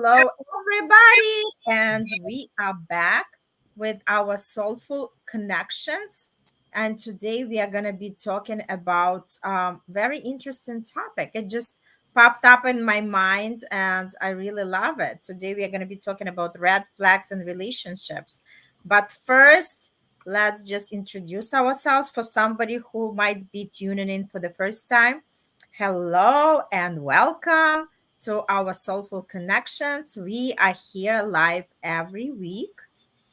Hello, everybody. And we are back with our soulful connections. And today we are going to be talking about very interesting topic. It just popped up in my mind and I really love it. Today we are going to be talking about red flags and relationships. But first, let's just introduce ourselves for somebody who might be tuning in for the first time. Hello and welcome to our Soulful Connections. We are here live every week,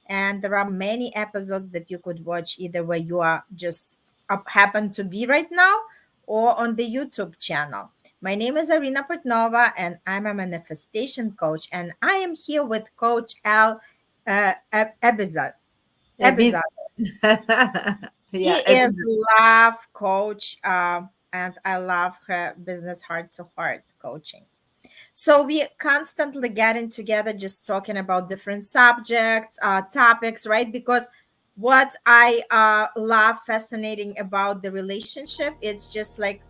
and there are many episodes that you could watch either where you are just up, happen to be right now or on the YouTube channel. My name is Irina Portnova, and I'm a manifestation coach, and I am here with Coach Elle Ebizadeh. Biz- She yeah, is love coach, and I love her business heart to heart coaching. So we constantly getting together, just talking about different subjects, topics, right? Because what I love fascinating about the relationship, it's just like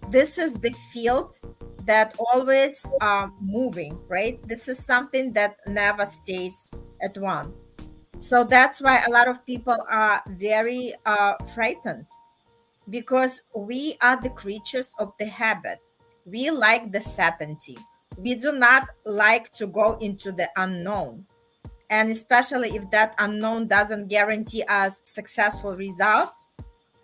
this is the field that always moving, right? This is something that never stays at one. So that's why a lot of people are very frightened because we are the creatures of the habit. We like the certainty. We do not like to go into the unknown. And especially if that unknown doesn't guarantee us successful result,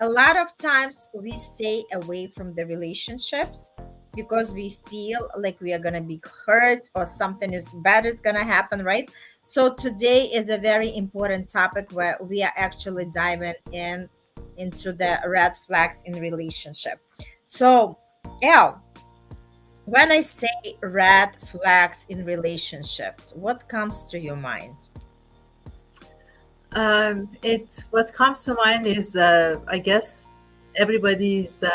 a lot of times we stay away from the relationships because we feel like we are going to be hurt or something is bad is going to happen, right? So today is a very important topic where we are actually diving in into the red flags in relationship. So, El, when I say red flags in relationships, what comes to your mind? it what comes to mind is, I guess, everybody's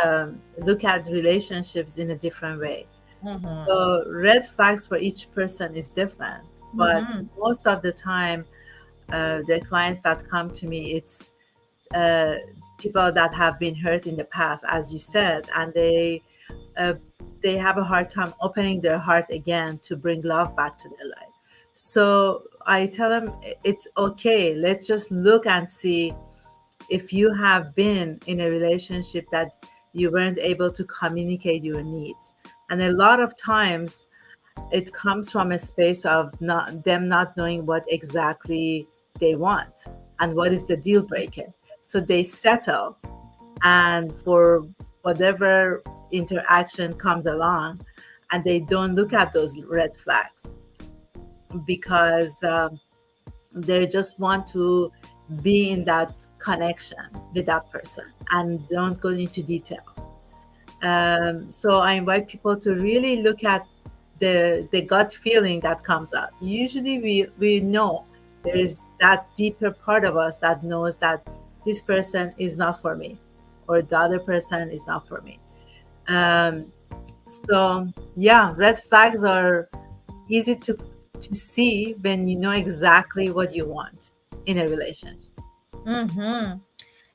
look at relationships in a different way. Mm-hmm. So red flags for each person is different, but Mm-hmm. most of the time, the clients that come to me, it's uh, people that have been hurt in the past, as you said, and uh, they have a hard time opening their heart again to bring love back to their life. So I tell them it's okay. Let's just look and see if you have been in a relationship that you weren't able to communicate your needs. And a lot of times it comes from a space of not knowing what exactly they want and what is the deal breaker. So they settle, and for whatever interaction comes along, and they don't look at those red flags because they just want to be in that connection with that person and don't go into details. So I invite people to really look at the gut feeling that comes up. Usually we know there is that deeper part of us that knows that this person is not for me, or the other person is not for me. Um, so yeah, red flags are easy to see when you know exactly what you want in a relationship. Mm-hmm.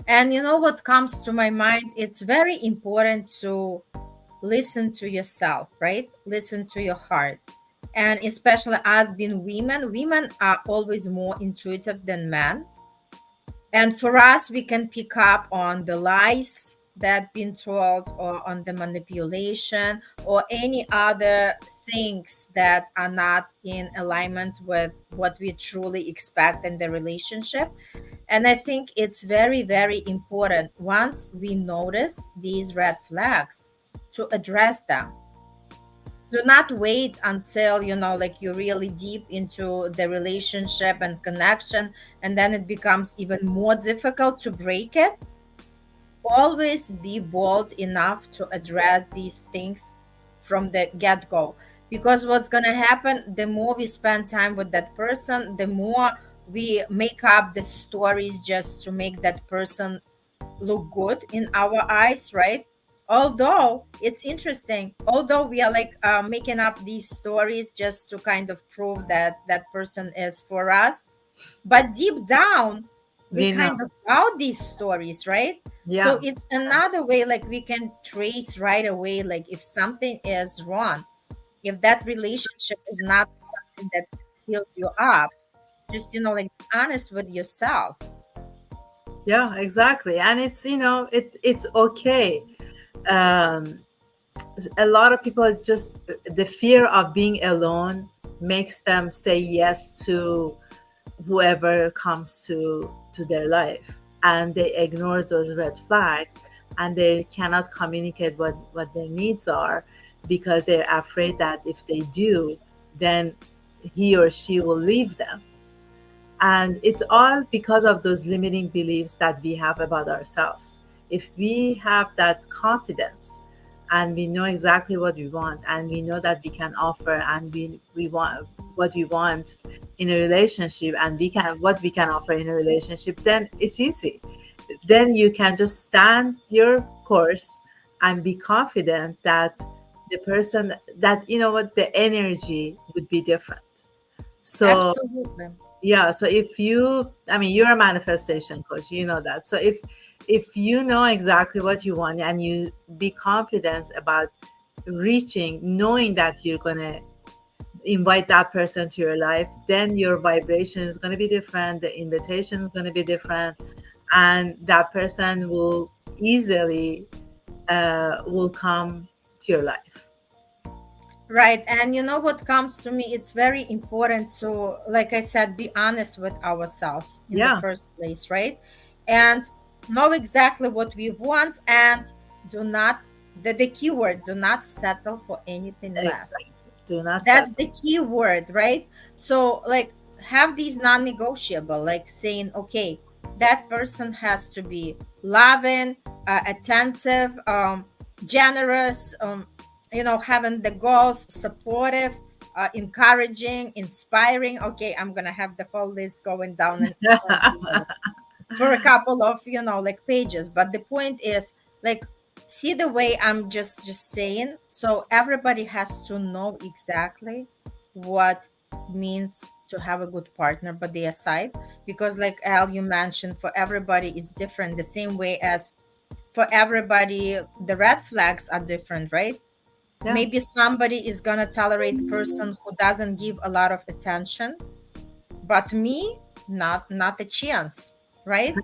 And you know what comes to my mind? It's very important to listen to yourself, right? Listen to your heart. And especially as being women, women are always more intuitive than men. And for us, we can pick up on the lies that been told or on the manipulation or any other things that are not in alignment with what we truly expect in the relationship. And I think it's very, very important once we notice these red flags to address them. Do not wait until, like you're really deep into the relationship and connection, and then it becomes even more difficult to break it. Always be bold enough to address these things from the get go. Because what's going to happen, the more we spend time with that person, the more we make up the stories just to make that person look good in our eyes, right? Although it's interesting, although we are like making up these stories just to kind of prove that that person is for us, but deep down we We kind know. of doubt these stories, right? So Yeah. it's another way like we can trace right away like if something is wrong. If that relationship is not something that fills you up, just, like, be honest with yourself. Yeah, exactly. And it's, it's okay. Um, a lot of people just, the fear of being alone makes them say yes to whoever comes to their life, and they ignore those red flags, and they cannot communicate what their needs are, because they're afraid that if they do, then he or she will leave them. And it's all because of those limiting beliefs that we have about ourselves. If we have that confidence, and we know exactly what we want, and we know that we can offer, and we want what we want in a relationship, and we can what we can offer in a relationship, then it's easy. Then you can just stand your course and be confident that the person, that what, the energy would be different. So Absolutely. yeah, so if you, I mean, you're a manifestation coach, you know that. So if you know exactly what you want, and you be confident about reaching, knowing that you're going to invite that person to your life, then your vibration is going to be different, the invitation is going to be different, and that person will easily will come to your life. Right. And what comes to me, it's very important to, like I said, be honest with ourselves in the Yeah, first place, right? And know exactly what we want, and do not, the key word, do not settle for anything less. exactly. Do not That's settle. the key word, right? So, like, have these non-negotiable, like saying, okay, that person has to be loving, attentive, generous, having the goals, supportive, encouraging, inspiring. Okay, I'm gonna have the whole list going down, and for a couple of, like, pages. But the point is, like, see the way I'm just saying, so everybody has to know exactly what means to have a good partner by their side. Because, like, Al, you mentioned, for everybody it's different, the same way as for everybody the red flags are different, right? Yeah. Maybe somebody is gonna tolerate a person who doesn't give a lot of attention, but me, not a chance, right?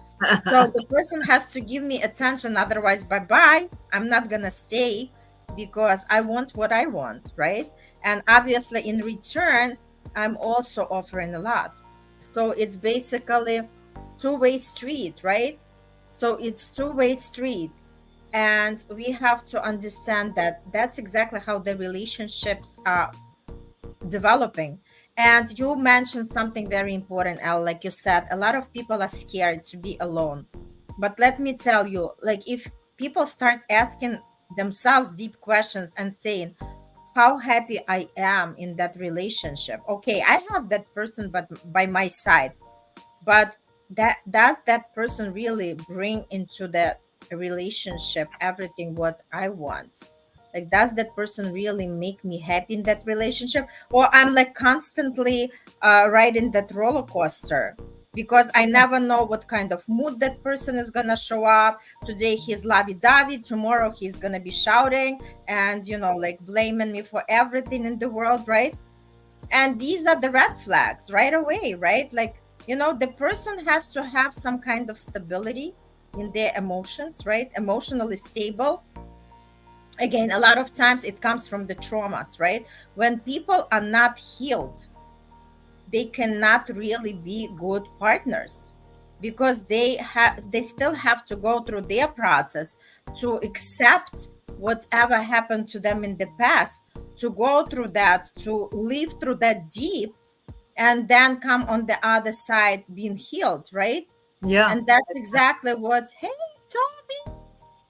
So the person has to give me attention, otherwise bye bye, I'm not gonna stay, because I want what I want, right? And obviously in return, I'm also offering a lot. So it's basically two-way street, right? So it's two-way street. And we have to understand that that's exactly how the relationships are developing. And you mentioned something very important, Al. Like you said, a lot of people are scared to be alone. But let me tell you, like, if people start asking themselves deep questions and saying, how happy I am in that relationship. Okay, I have that person but by my side, but that does that person really bring into that relationship everything what I want? Like, does that person really make me happy in that relationship, or I'm like constantly riding that roller coaster, because I never know what kind of mood that person is gonna show up. Today he's lovey-dovey, tomorrow he's gonna be shouting and, like, blaming me for everything in the world, right? And these are the red flags right away, right? Like, the person has to have some kind of stability in their emotions, right? Emotionally stable. Again, a lot of times it comes from the traumas, right? When people are not healed, they cannot really be good partners, because they still have to go through their process to accept whatever happened to them in the past, to go through that, to live through that deep, and then come on the other side being healed, right? Yeah. And that's exactly what, hey, Toby.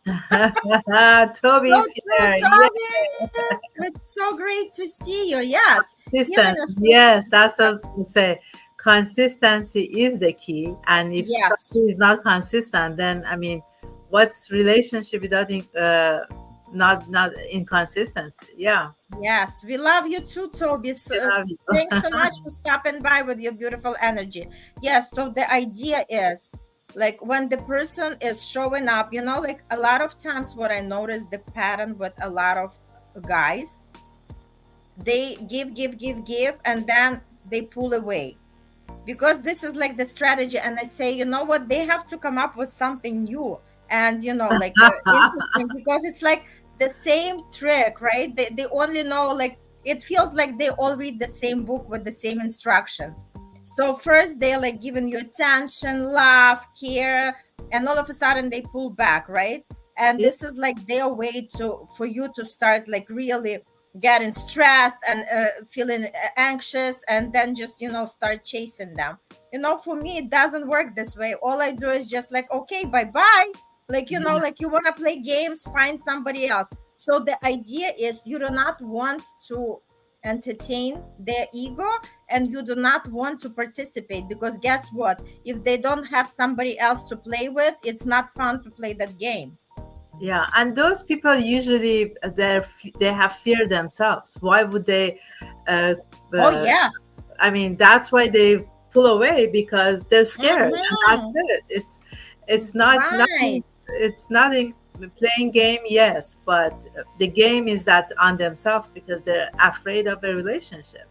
So Toby's true, here. Yeah. Toby. It's so great to see you. Yes. Healing Consistency. a Yes, that's what I was going to say. Consistency is the key. And if yes. something is not consistent, then I mean, what's relationship without not inconsistency? Yeah. Yes, we love you too, Toby. So, I love thanks so you. much for stopping by with your beautiful energy. Yes, so the idea is, like, when the person is showing up, like, a lot of times what I notice the pattern with a lot of guys, they give, and then they pull away, because this is like the strategy. And I say, you know what, they have to come up with something new, and like interesting, because it's like the same trick, right? They only know, like, it feels like they all read the same book with the same instructions. So first they're like giving you attention, love, care, and all of a sudden they pull back, right? And Yeah, this is like their way to for you to start like really getting stressed and feeling anxious, and then just start chasing them. For me it doesn't work this way. All I do is just like, okay, bye bye. Like, like, you want to play games, find somebody else. So the idea is you do not want to entertain their ego, and you do not want to participate, because guess what, if they don't have somebody else to play with, it's not fun to play that game. yeah, and those people usually they have fear themselves. Why would they? Uh, Oh uh, yes. I mean, that's why they pull away, because they're scared, and that's Hmm. it. It's not Right. nothing. It's nothing. Playing game, yes, but the game is that on themselves, because they're afraid of a relationship.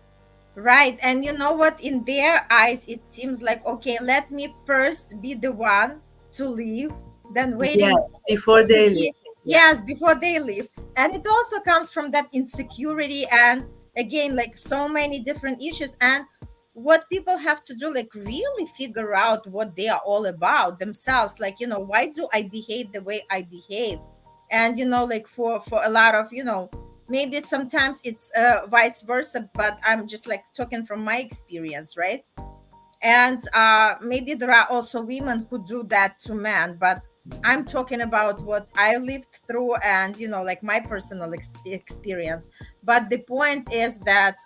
Right. And you know what? In their eyes, it seems like, okay, let me first be the one to leave, then waiting Yes, before to they leave. be, Yeah, yes, before they leave. And it also comes from that insecurity. And again, like so many different issues. And what people have to do, like, really figure out what they are all about themselves. Like, why do I behave the way I behave? And, like, for a lot of, maybe sometimes it's vice versa, but I'm just like talking from my experience, right? And maybe there are also women who do that to men, but I'm talking about what I lived through, and like my personal experience. But the point is that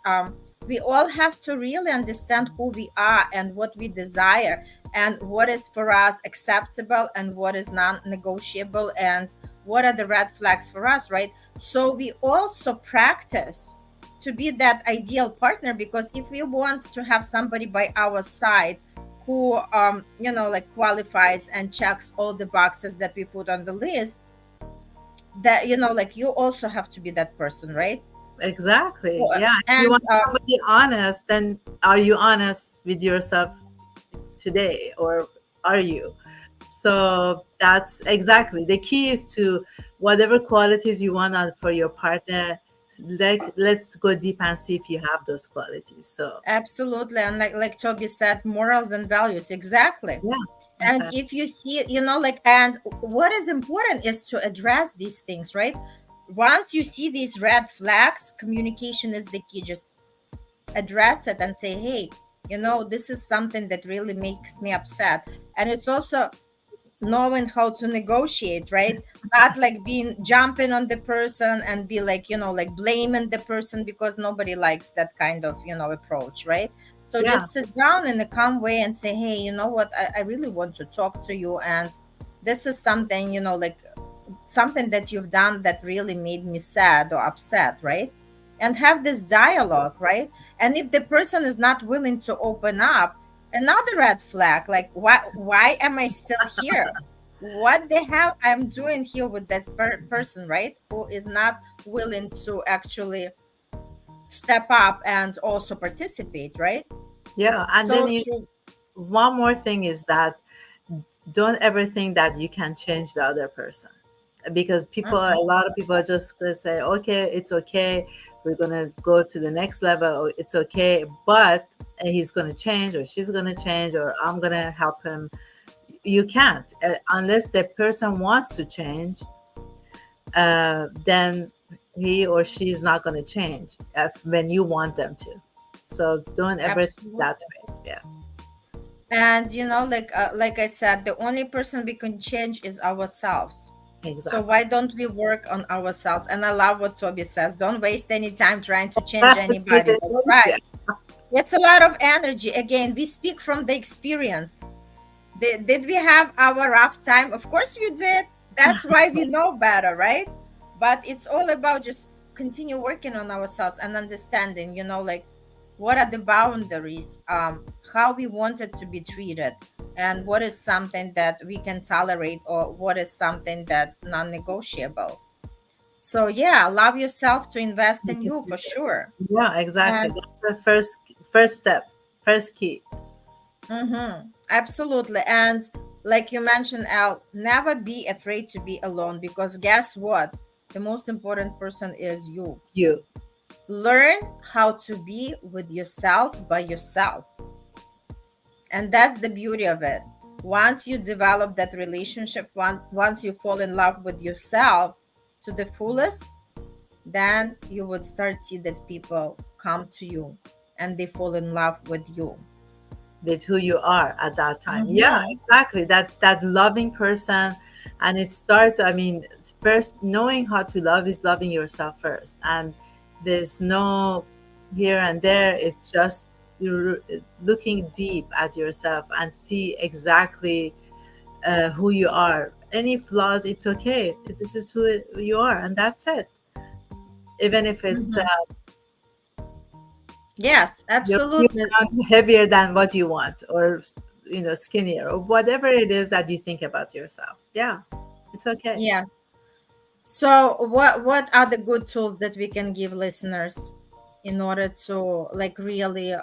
we all have to really understand who we are and what we desire, and what is for us acceptable and what is non-negotiable, and what are the red flags for us, right? So we also practice to be that ideal partner, because if we want to have somebody by our side who like qualifies and checks all the boxes that we put on the list, that like you also have to be that person, right? exactly. Well, Yeah, if you and want somebody honest, then are you honest with yourself today, or are you? So that's exactly the key, is to whatever qualities you want for your partner, like, let's go deep and see if you have those qualities. So absolutely, and like Toby said, morals and values, exactly. yeah, And exactly. if you see, like, and what is important is to address these things, right? Once you see these red flags, communication is the key. Just address it and say, hey, this is something that really makes me upset. And it's also knowing how to negotiate, right? Not like being jumping on the person and be like, like blaming the person, because nobody likes that kind of, approach, right? So Yeah, just sit down in a calm way and say, hey, you know what, I really want to talk to you, and this is something, like something that you've done that really made me sad or upset, right? And have this dialogue, right? And if the person is not willing to open up, another red flag, like, why am I still here? What the hell I'm doing here with that person, right? Who is not willing to actually step up and also participate, right? yeah, and then So true. one more thing is that don't ever think that you can change the other person, because a Mm-mm. lot of people are just gonna say, okay, it's okay, we're gonna go to the next level, or it's okay, but he's gonna change, or she's gonna change, or I'm gonna help him. You can't, unless the person wants to change. Then he or she's not gonna change when you want them to. So don't ever think that Absolutely. way. Yeah, And like I said, the only person we can change is ourselves. So exactly. why don't we work on ourselves? And I love what Toby says, don't waste any time trying to change anybody. That's Yeah, right. It's a lot of energy. Again, we speak from the experience. Did we have our rough time? Of course we did. That's why we know better, right? But it's all about just continue working on ourselves and understanding, like, what are the boundaries, how we wanted to be treated, and what is something that we can tolerate, or what is something that non-negotiable. So yeah, love yourself to invest in you for sure. Yeah, exactly. And That's the first step, first key. absolutely. And like you mentioned, Al, never be afraid to be alone, because guess what? The most important person is you. It's you. Learn how to be with yourself by yourself. And that's the beauty of it. Once you develop that relationship, once you fall in love with yourself to the fullest, then you would start see that people come to you and they fall in love with you. With who you are at that time. Yeah, Mm-hmm. exactly. That loving person, and it starts. I mean, first knowing how to love is loving yourself first, and there's no here and there. It's just you're looking deep at yourself and see exactly who you are. Any flaws, it's okay. This is who you are, and that's it. Even if it's Mm-hmm. Yes, you're absolutely. not heavier than what you want, or skinnier, or whatever it is that you think about yourself. Yeah, it's okay. Yes. So what are the good tools that we can give listeners in order to like really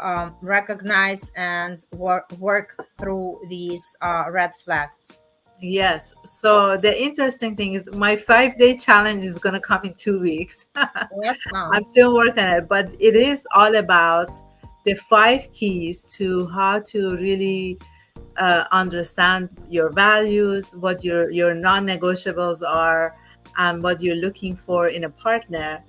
recognize and work through these red flags? Yes, so the interesting thing is my 5-day challenge is going to come in 2 weeks. I'm Awesome. still working on it, but it is all about the 5 keys to how to really understand your values, what your non-negotiables are, and what you're looking for in a partner.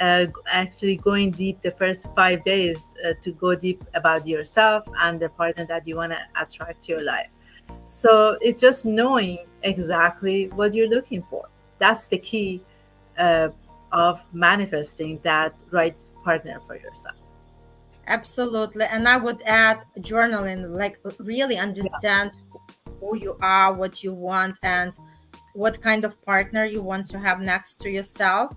Actually, going deep the first 5 days to go deep about yourself and the partner that you want to attract to your life. So it's just knowing exactly what you're looking for. That's the key uh, of manifesting that right partner for yourself. Absolutely. And I would add journaling, like really Yeah. understand who you are, what you want, and what kind of partner you want to have next to yourself.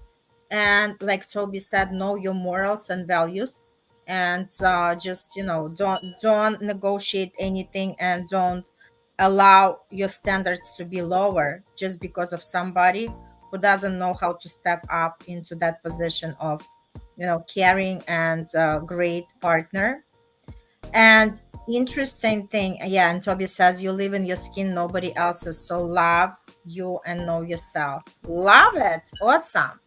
And like Toby said, know your morals and values. And just, don't negotiate anything, and don't allow your standards to be lower just because of somebody who doesn't know how to step up into that position of, caring and great partner. And interesting thing, yeah, and Toby says you live in your skin, nobody else's. So love you and know yourself. Love it. Awesome.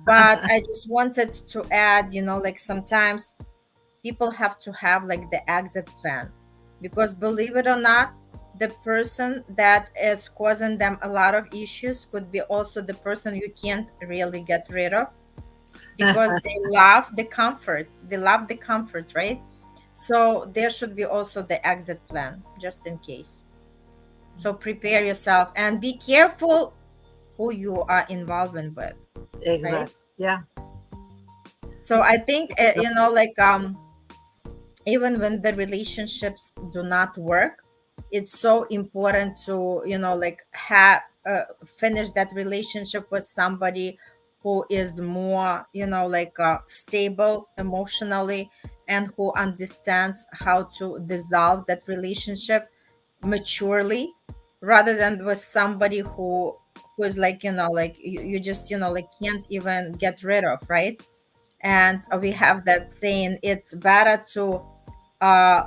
But I just wanted to add, like sometimes people have to have like the exit plan, because believe it or not, the person that is causing them a lot of issues could be also the person you can't really get rid of, because they love the comfort. They love the comfort, right? So there should be also the exit plan just in case. So prepare yourself and be careful who you are involving with, right? Exactly. Yeah. So I think like even when the relationships do not work, it's so important to like have finish that relationship with somebody who is more like stable emotionally, and who understands how to dissolve that relationship maturely, rather than with somebody who is like like you just like can't even get rid of, right? And we have that saying, it's better to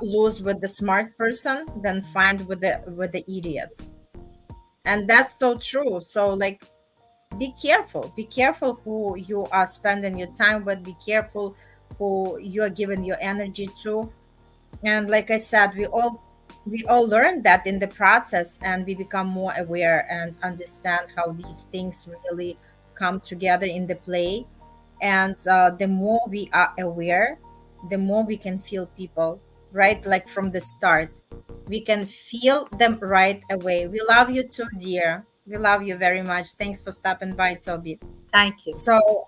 lose with the smart person than find with the idiot. And that's so true. So like be careful who you are spending your time with, be careful who you are giving your energy to. And like I said, we all learn that in the process, and we become more aware and understand how these things really come together in the play. And the more we are aware, the more we can feel people, right? Like from the start, we can feel them right away. We love you too, dear. We love you very much. Thanks for stopping by, Toby. Thank you. So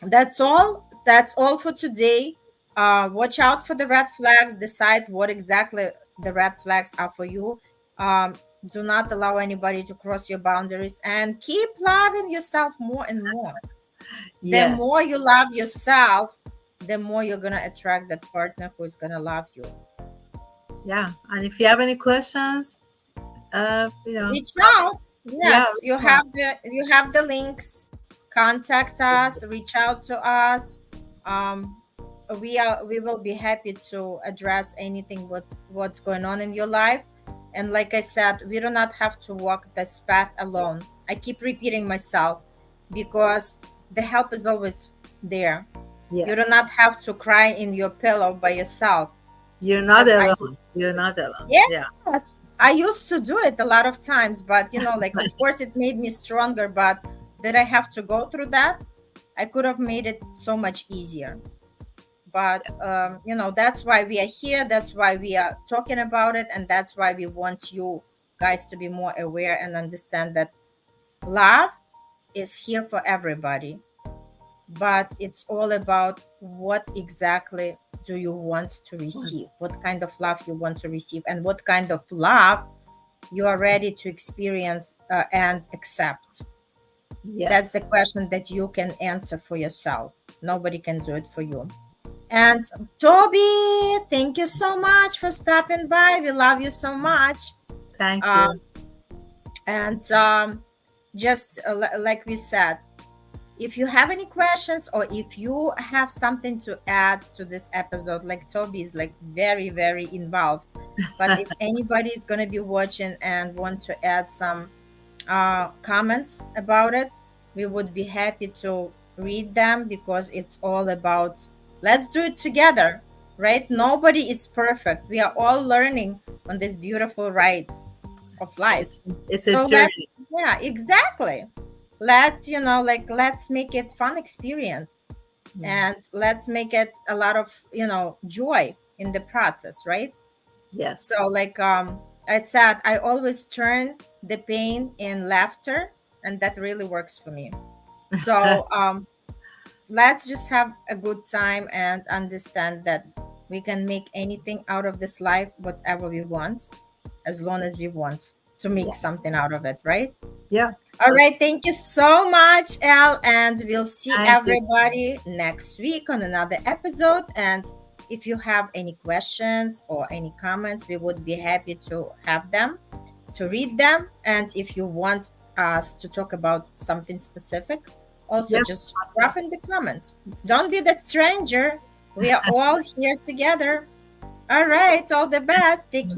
that's all for today. Watch out for the red flags. Decide what exactly the red flags are for you. um, do not allow anybody to cross your boundaries, and keep loving yourself more and more. The Yes. more you love yourself, the more you're gonna attract that partner who is gonna love you. Yeah. And if you have any questions, Reach I'm, out. yeah, Yes, you reach out. have the links. contact us, reach out to us. Um, we will be happy to address anything what's going on in your life. And like I said, we do not have to walk this path alone. I keep repeating myself because the help is always there. You do Yes. not have to cry in your pillow by yourself. You're not As I alone. You're not alone. Yeah. Yes, I used to do it a lot of times, but like of course it made me stronger. But did I have to go through that? I could have made it so much easier. But that's why we are here. That's why we are talking about it, and that's why we want you guys to be more aware and understand that love is here for everybody. But it's all about what exactly do you want to receive, what kind of love you want to receive, and what kind of love you are ready to experience and accept. That's the Yes. question that you can answer for yourself. Nobody can do it for you. And Toby, thank you so much for stopping by. We love you so much. Thank Um, you. and just like we said, if you have any questions or if you have something to add to this episode, like Toby is like very, very involved. But if anybody is going to be watching and want to add some comments about it, we would be happy to read them because it's all about let's do it together, right? Nobody is perfect. We are all learning on this beautiful ride of life. It's it's a So let's, journey. yeah, exactly. Let's make it fun experience Mm. and let's make it a lot of, joy in the process, right? Yes. So like I said, I always turn the pain in laughter, and that really works for me. So let's just have a good time and understand that we can make anything out of this life, whatever we want, as long as we want to make Yes. something out of it, right? Yeah. All That's right, thank you so much, Elle, and we'll see Thank you. everybody next week on another episode. And if you have any questions or any comments, we would be happy to have them, to read them. And if you want us to talk about something specific, also Yep. just drop in Podcast. the comment. Don't be the stranger. We are all here together. All right, all the best. Take care.